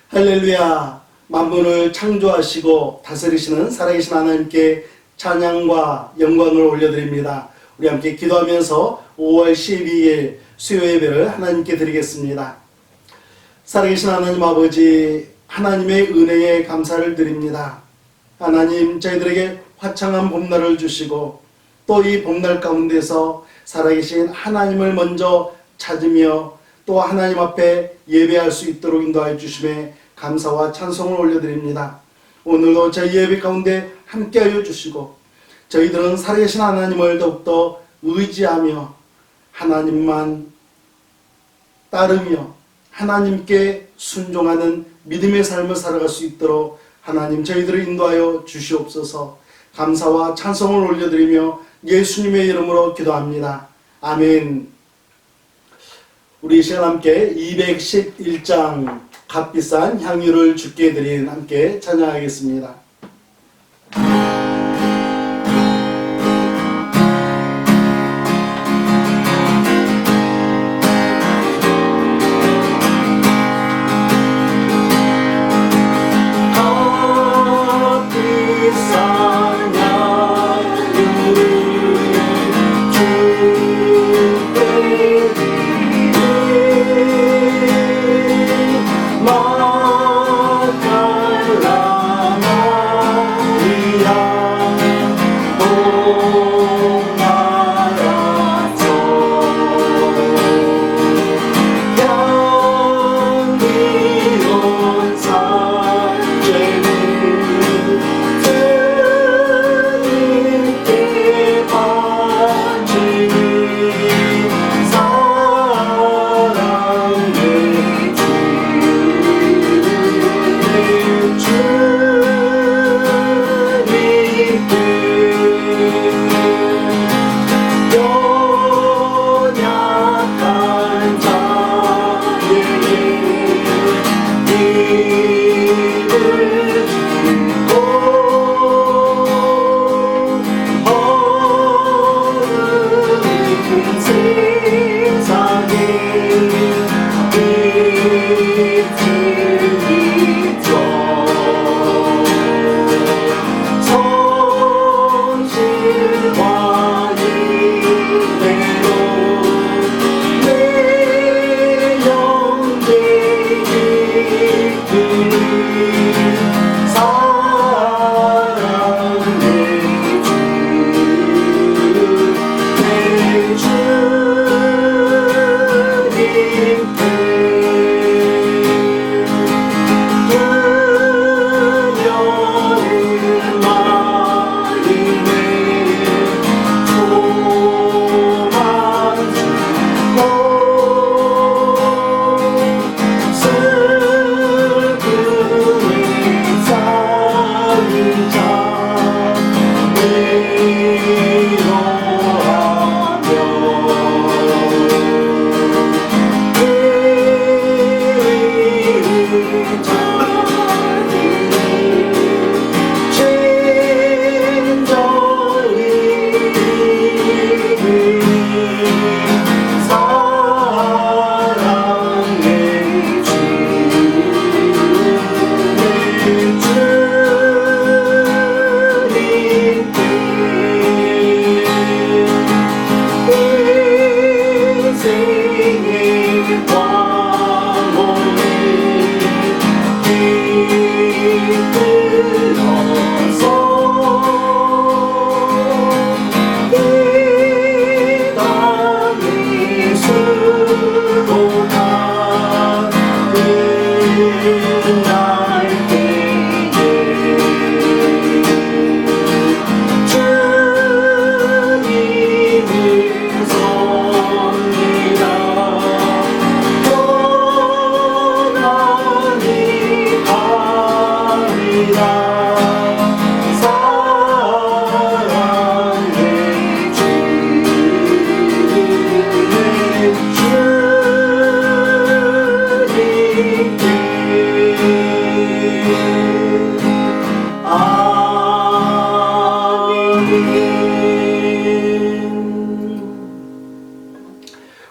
할렐루야. 만물을 창조하시고 다스리시는 살아계신 하나님께 찬양과 영광을 올려드립니다. 우리 함께 기도하면서 5월 12일 수요 예배를 하나님께 드리겠습니다. 살아계신 하나님 아버지, 하나님의 은혜에 감사를 드립니다. 하나님, 저희들에게 화창한 봄날을 주시고 또 이 봄날 가운데서 살아계신 하나님을 먼저 찾으며 또 하나님 앞에 예배할 수 있도록 인도하여 주심에 감사와 찬송을 올려드립니다. 오늘도 저희 예배 가운데 함께하여 주시고 저희들은 살아계신 하나님을 더욱더 의지하며 하나님만 따르며 하나님께 순종하는 믿음의 삶을 살아갈 수 있도록 하나님 저희들을 인도하여 주시옵소서. 감사와 찬송을 올려드리며 예수님의 이름으로 기도합니다. 아멘. 우리 이 시간 함께 211장 값비싼 향유를 주께 드린 함께 찬양하겠습니다.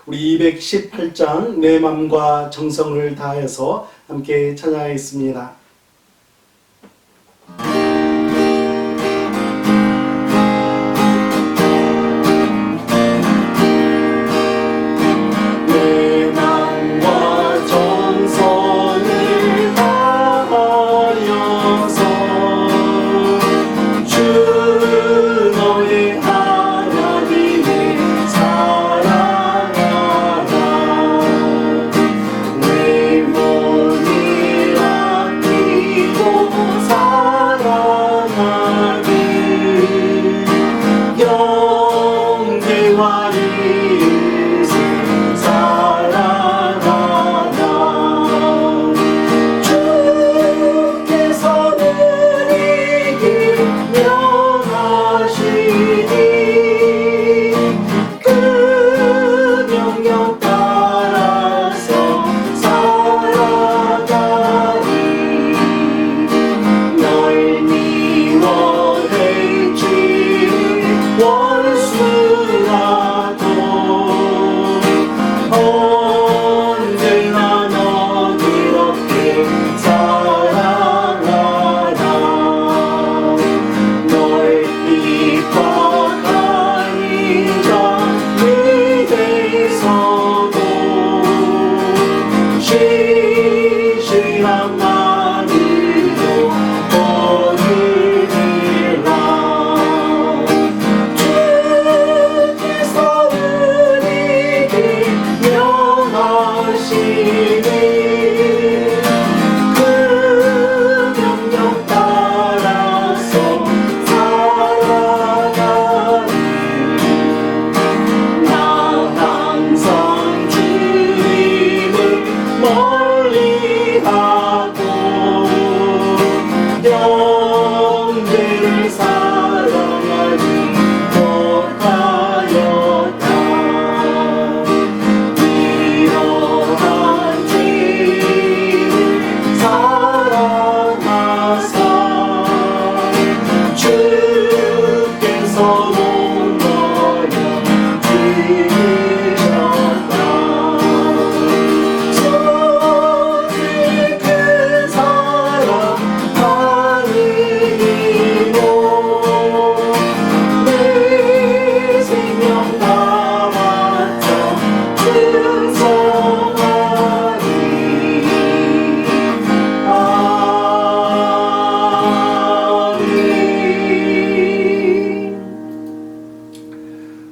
우리 218장 내 맘과 정성을 다해서 함께 찬양하겠습니다.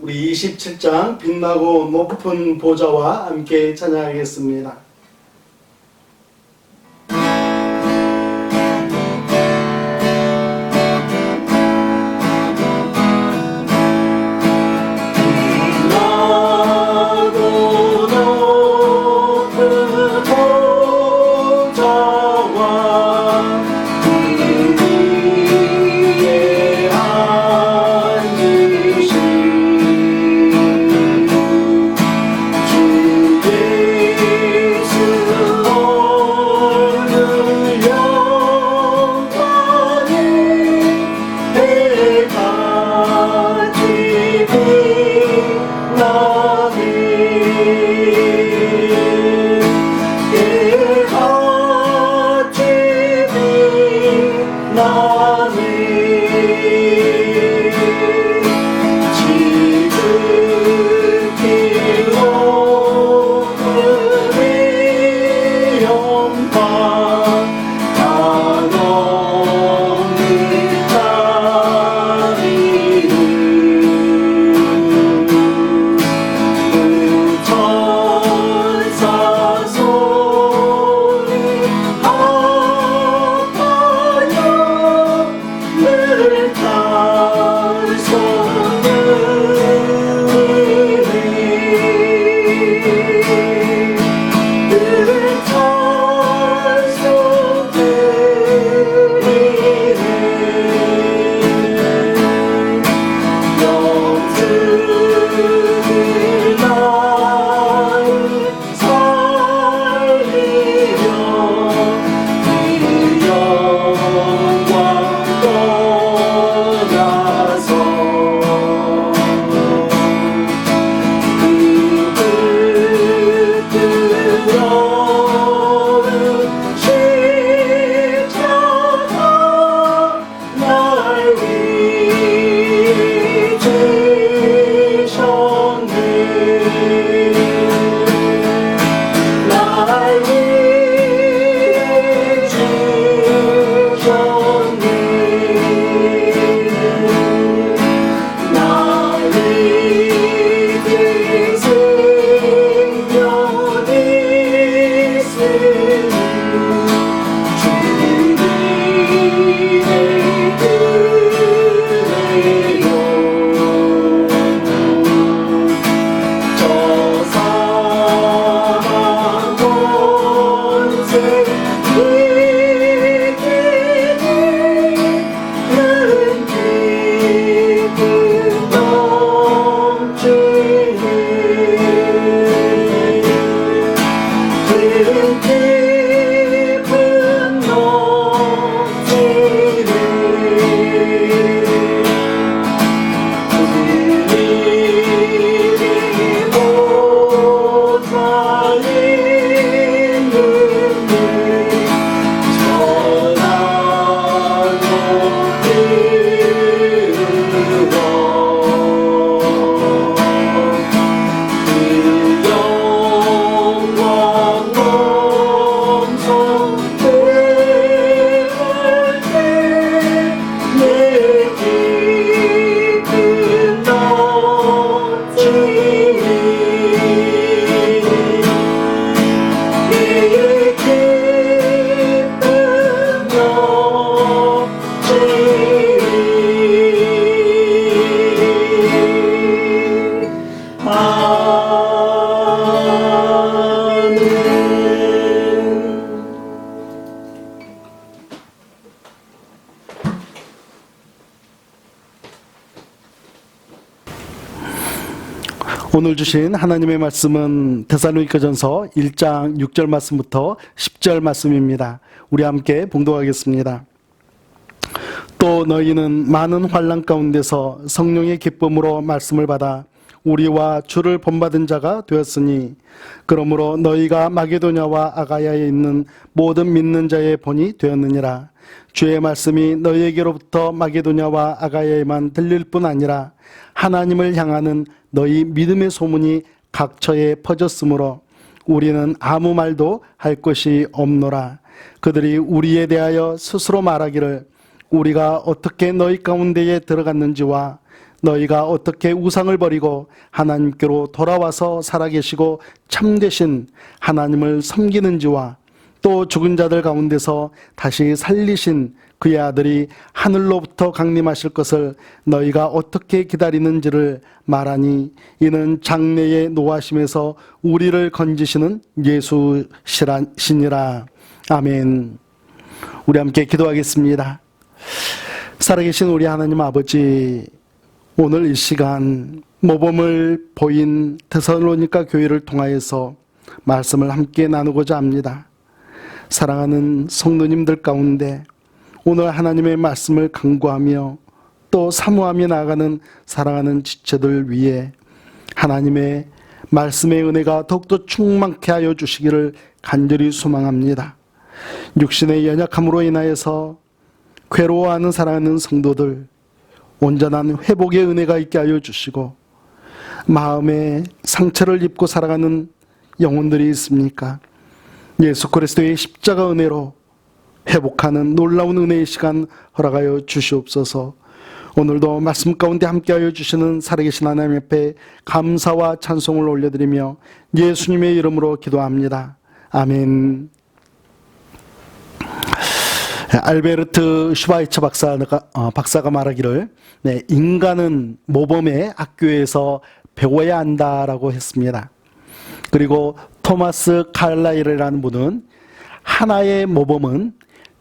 우리 27장 빛나고 높은 보좌와 함께 찬양하겠습니다. 오늘 주신 하나님의 말씀은 데살로니가전서 1장 6절 말씀부터 10절 말씀입니다. 우리 함께 봉독하겠습니다. 또 너희는 많은 환난 가운데서 성령의 기쁨으로 말씀을 받아 우리와 주를 본받은 자가 되었으니 그러므로 너희가 마게도냐와 아가야에 있는 모든 믿는 자의 본이 되었느니라. 주의 말씀이 너희에게로부터 마게도냐와 아가야에만 들릴 뿐 아니라 하나님을 향하는 너희 믿음의 소문이 각처에 퍼졌으므로 우리는 아무 말도 할 것이 없노라. 그들이 우리에 대하여 스스로 말하기를 우리가 어떻게 너희 가운데에 들어갔는지와 너희가 어떻게 우상을 버리고 하나님께로 돌아와서 살아계시고 참되신 하나님을 섬기는지와 또 죽은 자들 가운데서 다시 살리신 그의 아들이 하늘로부터 강림하실 것을 너희가 어떻게 기다리는지를 말하니 이는 장래의 노하심에서 우리를 건지시는 예수시니라. 아멘. 우리 함께 기도하겠습니다. 살아계신 우리 하나님 아버지, 오늘 이 시간 모범을 보인 데살로니가 교회를 통하여서 말씀을 함께 나누고자 합니다. 사랑하는 성도님들 가운데 오늘 하나님의 말씀을 간구하며 또 사모하며 나아가는 사랑하는 지체들 위해 하나님의 말씀의 은혜가 더욱더 충만케 하여 주시기를 간절히 소망합니다. 육신의 연약함으로 인하여서 괴로워하는 사랑하는 성도들 온전한 회복의 은혜가 있게 하여 주시고, 마음에 상처를 입고 살아가는 영혼들이 있습니까? 예수 그리스도의 십자가 은혜로 회복하는 놀라운 은혜의 시간 허락하여 주시옵소서. 오늘도 말씀 가운데 함께하여 주시는 살아계신 하나님 앞에 감사와 찬송을 올려드리며 예수님의 이름으로 기도합니다. 아멘. 알베르트 슈바이처 박사가 말하기를 인간은 모범의 학교에서 배워야 한다라고 했습니다. 그리고 토마스 칼라일이라는 분은 하나의 모범은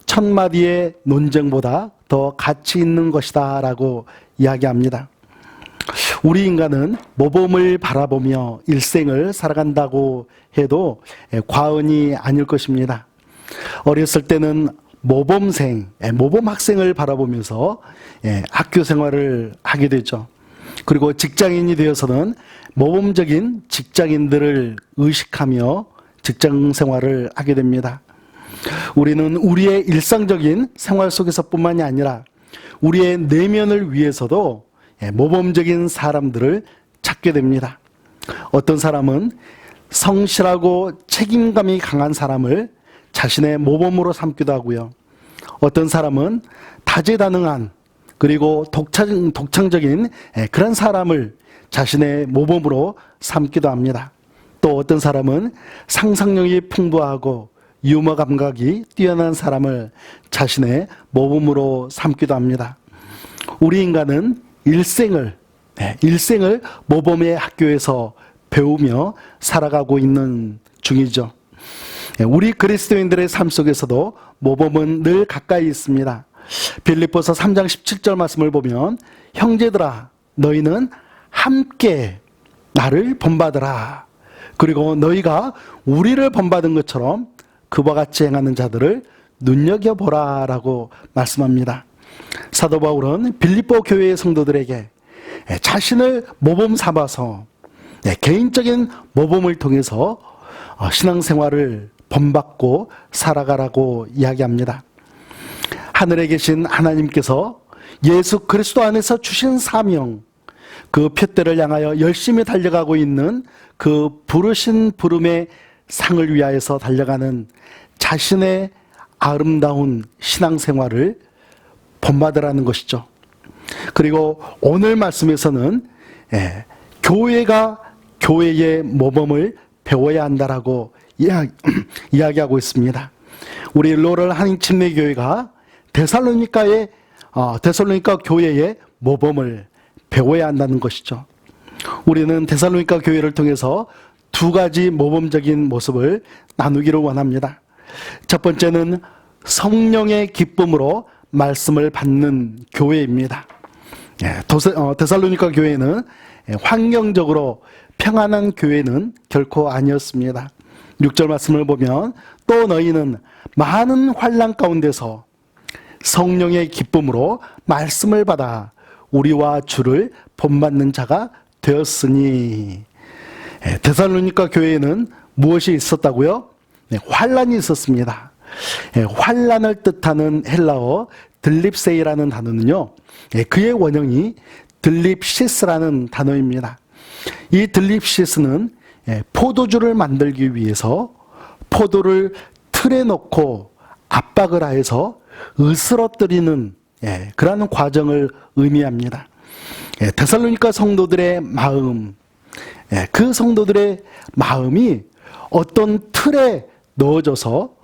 1000마디의 논쟁보다 더 가치 있는 것이다 라고 이야기합니다. 우리 인간은 모범을 바라보며 일생을 살아간다고 해도 과언이 아닐 것입니다. 어렸을 때는 모범생, 모범 학생을 바라보면서 학교 생활을 하게 되죠. 그리고 직장인이 되어서는 모범적인 직장인들을 의식하며 직장 생활을 하게 됩니다. 우리는 우리의 일상적인 생활 속에서뿐만이 아니라 우리의 내면을 위해서도 모범적인 사람들을 찾게 됩니다. 어떤 사람은 성실하고 책임감이 강한 사람을 자신의 모범으로 삼기도 하고요. 어떤 사람은 다재다능한 그리고 독창적인 그런 사람을 자신의 모범으로 삼기도 합니다. 또 어떤 사람은 상상력이 풍부하고 유머 감각이 뛰어난 사람을 자신의 모범으로 삼기도 합니다. 우리 인간은 일생을 모범의 학교에서 배우며 살아가고 있는 중이죠. 우리 그리스도인들의 삶 속에서도 모범은 늘 가까이 있습니다. 빌립보서 3장 17절 말씀을 보면 형제들아 너희는 함께 나를 본받으라. 그리고 너희가 우리를 본받은 것처럼 그와 같이 행하는 자들을 눈여겨보라 라고 말씀합니다. 사도 바울은 빌립보 교회의 성도들에게 자신을 모범 삼아서 개인적인 모범을 통해서 신앙생활을 본받고 살아가라고 이야기합니다. 하늘에 계신 하나님께서 예수 그리스도 안에서 주신 사명, 그 표대를 향하여 열심히 달려가고 있는 그 부르신 부름의 상을 위하여서 달려가는 자신의 아름다운 신앙생활을 본받으라는 것이죠. 그리고 오늘 말씀에서는 교회가 교회의 모범을 배워야 한다라고 이야기하고 있습니다. 우리 로럴 한인침례교회가 데살로니가 교회의 모범을 배워야 한다는 것이죠. 우리는 데살로니가 교회를 통해서 두 가지 모범적인 모습을 나누기를 원합니다. 첫 번째는 성령의 기쁨으로 말씀을 받는 교회입니다. 데살로니가 교회는 환경적으로 평안한 교회는 결코 아니었습니다. 6절 말씀을 보면 또 너희는 많은 환난 가운데서 성령의 기쁨으로 말씀을 받아 우리와 주를 본받는 자가 되었으니. 데살로니가 교회에는 무엇이 있었다고요? 환난이 있었습니다. 환난을 뜻하는 헬라어 들립세이라는 단어는요, 그의 원형이 들립시스라는 단어입니다. 이 들립시스는 포도주를 만들기 위해서 포도를 틀에 넣고 압박을 하여서 으스러뜨리는 그러한 과정을 의미합니다. 데살로니가 성도들의 마음, 그 성도들의 마음이 어떤 틀에 넣어져서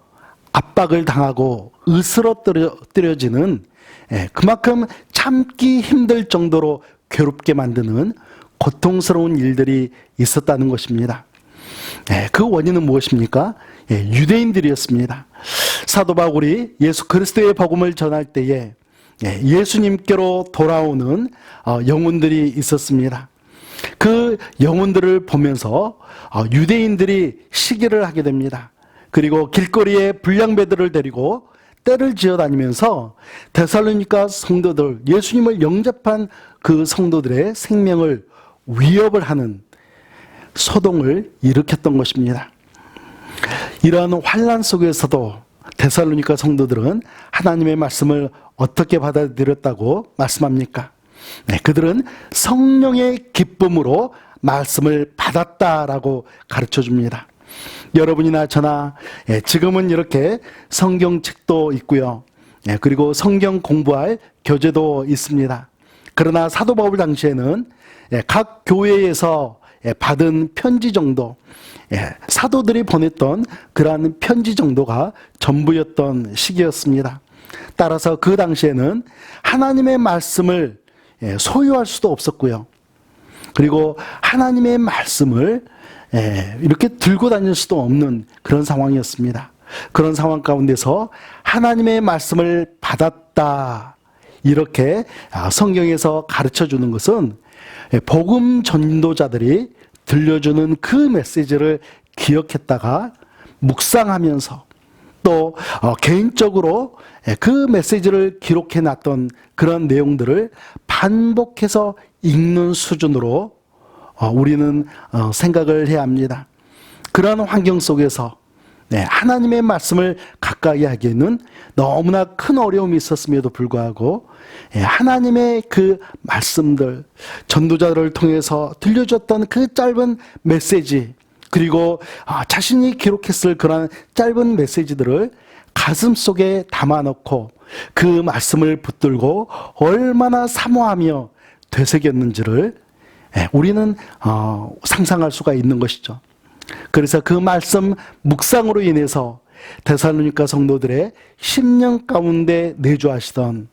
압박을 당하고 으스러뜨려지는, 그만큼 참기 힘들 정도로 괴롭게 만드는 고통스러운 일들이 있었다는 것입니다. 그 원인은 무엇입니까? 유대인들이었습니다. 사도 바울이 예수 그리스도의 복음을 전할 때에 예수님께로 돌아오는 영혼들이 있었습니다. 그 영혼들을 보면서 유대인들이 시기를 하게 됩니다. 그리고 길거리에 불량배들을 데리고 떼를 지어 다니면서 데살로니가 성도들, 예수님을 영접한 그 성도들의 생명을 위협을 하는 소동을 일으켰던 것입니다. 이러한 환난 속에서도 데살로니가 성도들은 하나님의 말씀을 어떻게 받아들였다고 말씀합니까? 그들은 성령의 기쁨으로 말씀을 받았다라고 가르쳐 줍니다. 여러분이나 저나 지금은 이렇게 성경책도 있고요. 그리고 성경 공부할 교재도 있습니다. 그러나 사도 바울 당시에는 각 교회에서 받은 편지 정도, 사도들이 보냈던 그러한 편지 정도가 전부였던 시기였습니다. 따라서 그 당시에는 하나님의 말씀을 소유할 수도 없었고요. 그리고 하나님의 말씀을 이렇게 들고 다닐 수도 없는 그런 상황이었습니다. 그런 상황 가운데서 하나님의 말씀을 받았다, 이렇게 성경에서 가르쳐 주는 것은 복음 전도자들이 들려주는 그 메시지를 기억했다가 묵상하면서 또 개인적으로 그 메시지를 기록해 놨던 그런 내용들을 반복해서 읽는 수준으로 우리는 생각을 해야 합니다. 그런 환경 속에서 하나님의 말씀을 가까이 하기에는 너무나 큰 어려움이 있었음에도 불구하고 하나님의 그 말씀들, 전도자들을 통해서 들려줬던 그 짧은 메시지, 그리고 자신이 기록했을 그런 짧은 메시지들을 가슴 속에 담아놓고 그 말씀을 붙들고 얼마나 사모하며 되새겼는지를 우리는 상상할 수가 있는 것이죠. 그래서 그 말씀 묵상으로 인해서 데살로니가 성도들의 심령 가운데 내주하시던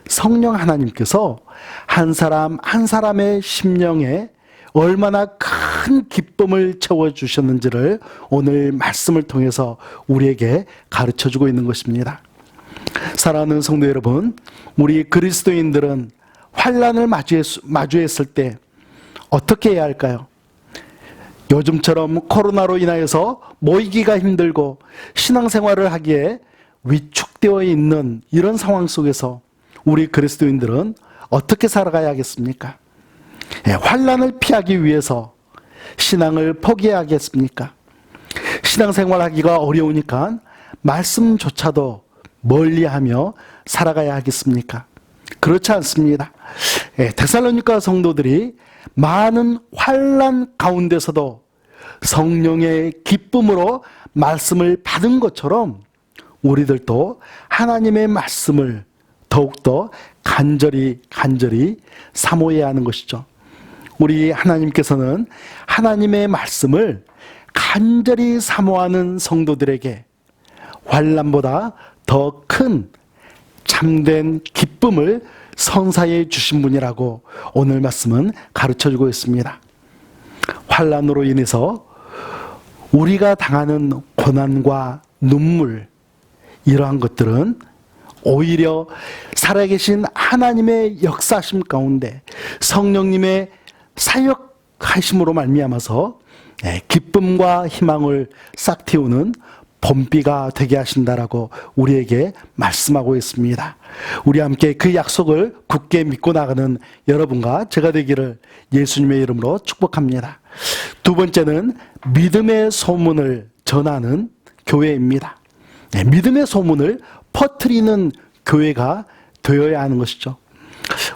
성령 하나님께서 한 사람 한 사람의 심령에 얼마나 큰 기쁨을 채워주셨는지를 오늘 말씀을 통해서 우리에게 가르쳐주고 있는 것입니다. 사랑하는 성도 여러분, 우리 그리스도인들은 환난을 마주했을 때 어떻게 해야 할까요? 요즘처럼 코로나로 인하여서 모이기가 힘들고 신앙생활을 하기에 위축되어 있는 이런 상황 속에서 우리 그리스도인들은 어떻게 살아가야 하겠습니까? 환난을 피하기 위해서 신앙을 포기해야겠습니까? 신앙생활 하기가 어려우니까 말씀조차도 멀리하며 살아가야 하겠습니까? 그렇지 않습니다. 데살로니가 성도들이 많은 환난 가운데서도 성령의 기쁨으로 말씀을 받은 것처럼 우리들도 하나님의 말씀을 더욱더 간절히 사모해야 하는 것이죠. 우리 하나님께서는 하나님의 말씀을 간절히 사모하는 성도들에게 환난보다 더 큰 참된 기쁨을 선사해 주신 분이라고 오늘 말씀은 가르쳐주고 있습니다. 환난으로 인해서 우리가 당하는 고난과 눈물, 이러한 것들은 오히려 살아계신 하나님의 역사심 가운데 성령님의 사역 하심으로 말미암아서 기쁨과 희망을 싹 틔우는 봄비가 되게 하신다라고 우리에게 말씀하고 있습니다. 우리 함께 그 약속을 굳게 믿고 나가는 여러분과 제가 되기를 예수님의 이름으로 축복합니다. 두 번째는 믿음의 소문을 전하는 교회입니다. 믿음의 소문을 퍼뜨리는 교회가 되어야 하는 것이죠.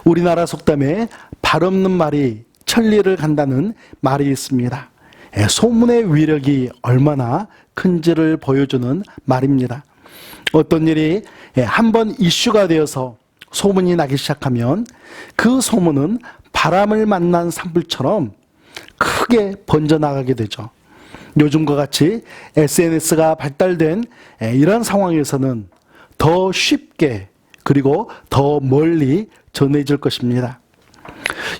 우리나라 속담에 발 없는 말이 천리를 간다는 말이 있습니다. 소문의 위력이 얼마나 큰지를 보여주는 말입니다. 어떤 일이 한번 이슈가 되어서 소문이 나기 시작하면 그 소문은 바람을 만난 산불처럼 크게 번져나가게 되죠. 요즘과 같이 SNS가 발달된 이런 상황에서는 더 쉽게 그리고 더 멀리 전해질 것입니다.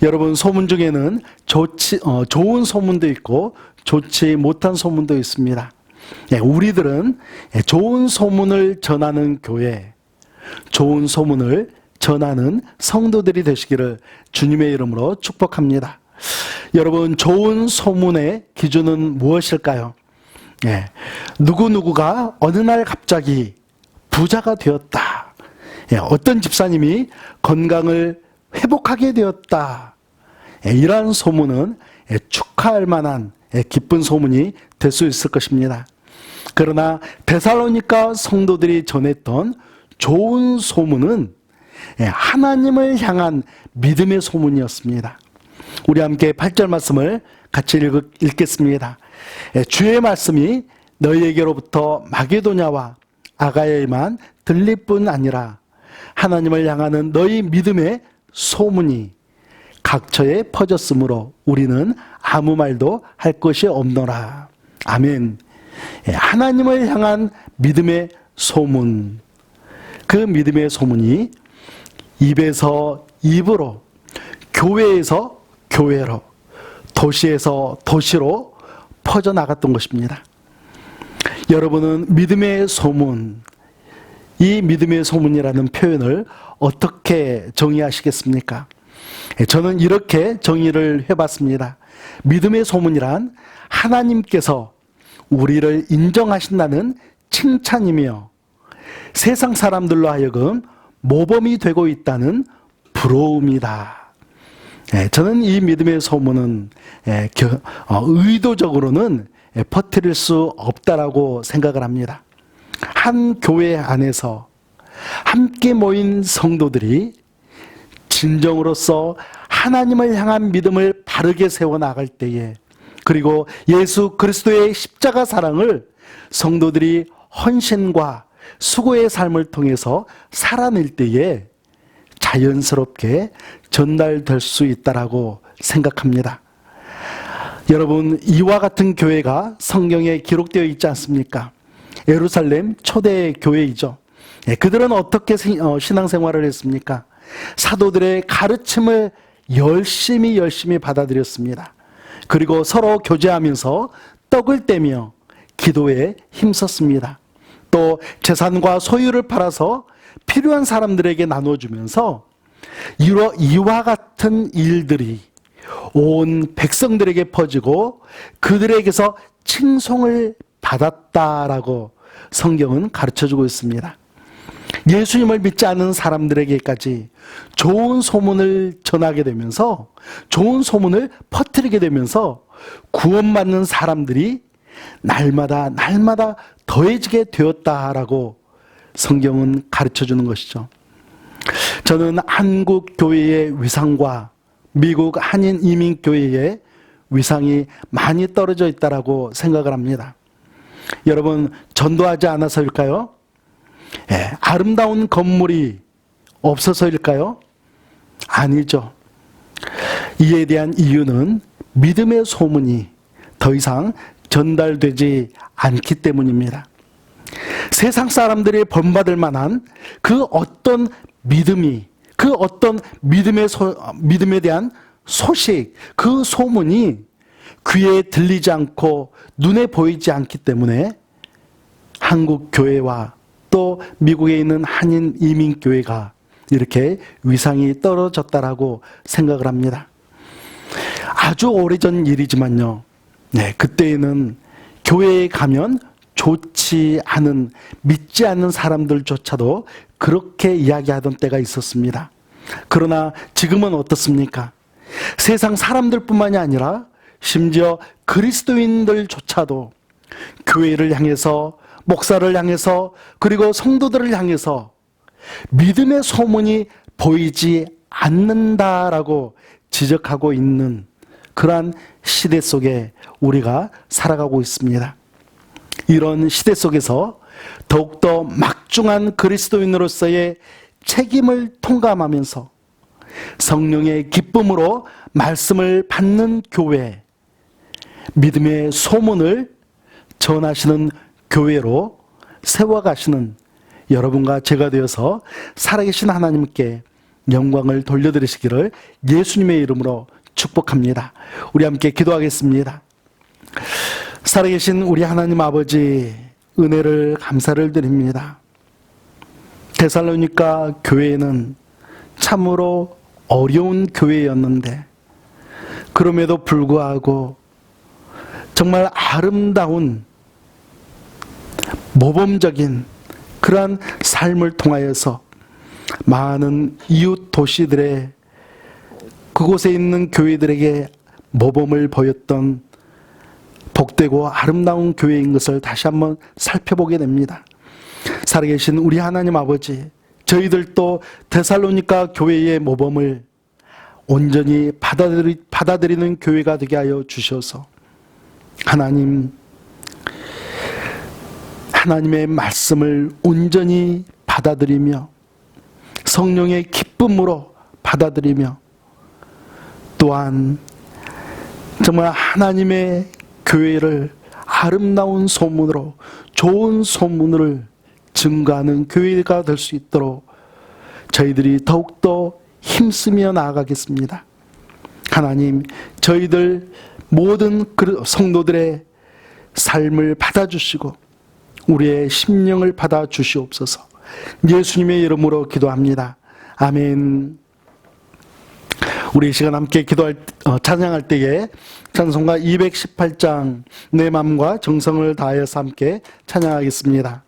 여러분, 소문 중에는 좋은 소문도 있고 좋지 못한 소문도 있습니다. 우리들은 좋은 소문을 전하는 교회, 좋은 소문을 전하는 성도들이 되시기를 주님의 이름으로 축복합니다. 여러분, 좋은 소문의 기준은 무엇일까요? 누구누구가 어느 날 갑자기 부자가 되었다. 어떤 집사님이 건강을 회복하게 되었다. 이러한 소문은 축하할 만한 기쁜 소문이 될 수 있을 것입니다. 그러나 데살로니가 성도들이 전했던 좋은 소문은 하나님을 향한 믿음의 소문이었습니다. 우리 함께 8절 말씀을 같이 읽겠습니다. 주의 말씀이 너희에게로부터 마게도냐와 아가야에만 들릴 뿐 아니라 하나님을 향하는 너희 믿음의 소문이 각처에 퍼졌으므로 우리는 아무 말도 할 것이 없노라. 아멘. 하나님을 향한 믿음의 소문, 그 믿음의 소문이 입에서 입으로, 교회에서 교회로, 도시에서 도시로 퍼져나갔던 것입니다. 여러분은 믿음의 소문, 이 믿음의 소문이라는 표현을 어떻게 정의하시겠습니까? 저는 이렇게 정의를 해봤습니다. 믿음의 소문이란 하나님께서 우리를 인정하신다는 칭찬이며 세상 사람들로 하여금 모범이 되고 있다는 부러움이다. 저는 이 믿음의 소문은 의도적으로는 퍼뜨릴 수 없다라고 생각을 합니다. 한 교회 안에서 함께 모인 성도들이 진정으로서 하나님을 향한 믿음을 바르게 세워나갈 때에, 그리고 예수 그리스도의 십자가 사랑을 성도들이 헌신과 수고의 삶을 통해서 살아낼 때에 자연스럽게 전달될 수 있다라고 생각합니다. 여러분, 이와 같은 교회가 성경에 기록되어 있지 않습니까? 예루살렘 초대 교회이죠. 그들은 어떻게 신앙생활을 했습니까? 사도들의 가르침을 열심히 받아들였습니다. 그리고 서로 교제하면서 떡을 떼며 기도에 힘썼습니다. 또 재산과 소유를 팔아서 필요한 사람들에게 나눠주면서 이와 같은 일들이 온 백성들에게 퍼지고 그들에게서 칭송을 받았다라고 성경은 가르쳐주고 있습니다. 예수님을 믿지 않은 사람들에게까지 좋은 소문을 전하게 되면서, 좋은 소문을 퍼뜨리게 되면서 구원받는 사람들이 날마다 더해지게 되었다라고 성경은 가르쳐주는 것이죠. 저는 한국 교회의 위상과 미국 한인 이민 교회의 위상이 많이 떨어져 있다라고 생각을 합니다. 여러분, 전도하지 않아서일까요? 아름다운 건물이 없어서일까요? 아니죠. 이에 대한 이유는 믿음의 소문이 더 이상 전달되지 않기 때문입니다. 세상 사람들이 본받을 만한 그 어떤 믿음이, 그 어떤 믿음에 대한 소식, 그 소문이 귀에 들리지 않고 눈에 보이지 않기 때문에 한국 교회와 또 미국에 있는 한인 이민교회가 이렇게 위상이 떨어졌다라고 생각을 합니다. 아주 오래전 일이지만요. 네, 그때에는 교회에 가면 좋지 않은, 믿지 않는 사람들조차도 그렇게 이야기하던 때가 있었습니다. 그러나 지금은 어떻습니까? 세상 사람들뿐만이 아니라 심지어 그리스도인들조차도 교회를 향해서, 목사를 향해서, 그리고 성도들을 향해서 믿음의 소문이 보이지 않는다라고 지적하고 있는 그러한 시대 속에 우리가 살아가고 있습니다. 이런 시대 속에서 더욱더 막중한 그리스도인으로서의 책임을 통감하면서 성령의 기쁨으로 말씀을 받는 교회, 믿음의 소문을 전하시는 교회로 세워가시는 여러분과 제가 되어서 살아계신 하나님께 영광을 돌려드리시기를 예수님의 이름으로 축복합니다. 우리 함께 기도하겠습니다. 살아계신 우리 하나님 아버지, 은혜를 감사를 드립니다. 데살로니가 교회는 참으로 어려운 교회였는데 그럼에도 불구하고 정말 아름다운 모범적인 그러한 삶을 통하여서 많은 이웃 도시들의 그곳에 있는 교회들에게 모범을 보였던 복되고 아름다운 교회인 것을 다시 한번 살펴보게 됩니다. 살아계신 우리 하나님 아버지, 저희들도 데살로니가 교회의 모범을 온전히 받아들이는 교회가 되게 하여 주셔서 하나님의 말씀을 온전히 받아들이며 성령의 기쁨으로 받아들이며 또한 정말 하나님의 교회를 아름다운 소문으로, 좋은 소문을 증거하는 교회가 될 수 있도록 저희들이 더욱더 힘쓰며 나아가겠습니다. 하나님, 저희들 모든 성도들의 삶을 받아주시고 우리의 심령을 받아주시옵소서. 예수님의 이름으로 기도합니다. 아멘. 우리 이 시간 함께 찬양할 때에 찬송가 218장 내 마음과 정성을 다하여서 함께 찬양하겠습니다.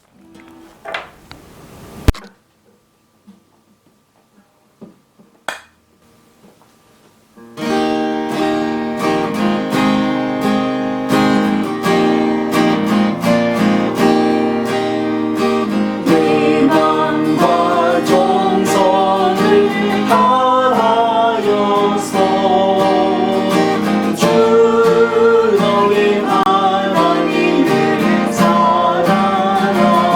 주 너의 하나님을 사랑하라.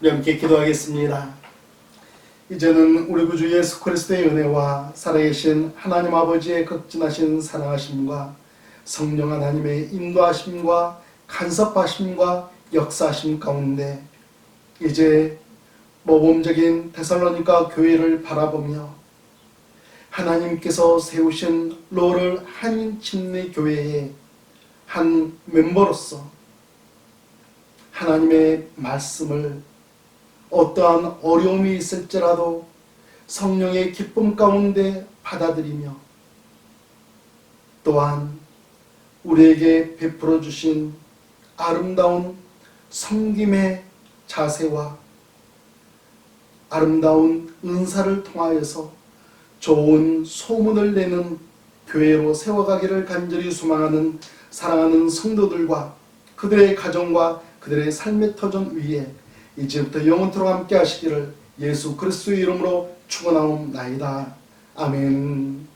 우리 함께 기도하겠습니다. 이제는 우리 구주 예수 그리스도의 은혜와 살아계신 하나님 아버지의 극진하신 사랑하심과 성령 하나님의 인도하심과 간섭하심과 역사하심 가운데 이제 모범적인 데살로니가 교회를 바라보며 하나님께서 세우신 로를 한인 침례 교회의 한 멤버로서 하나님의 말씀을 어떠한 어려움이 있을지라도 성령의 기쁨 가운데 받아들이며 또한 우리에게 베풀어 주신 아름다운 섬김의 자세와 아름다운 은사를 통하여서 좋은 소문을 내는 교회로 세워가기를 간절히 소망하는 사랑하는 성도들과 그들의 가정과 그들의 삶의 터전 위에 이제부터 영원토록 함께 하시기를 예수 그리스도의 이름으로 축원하옵나이다. 아멘.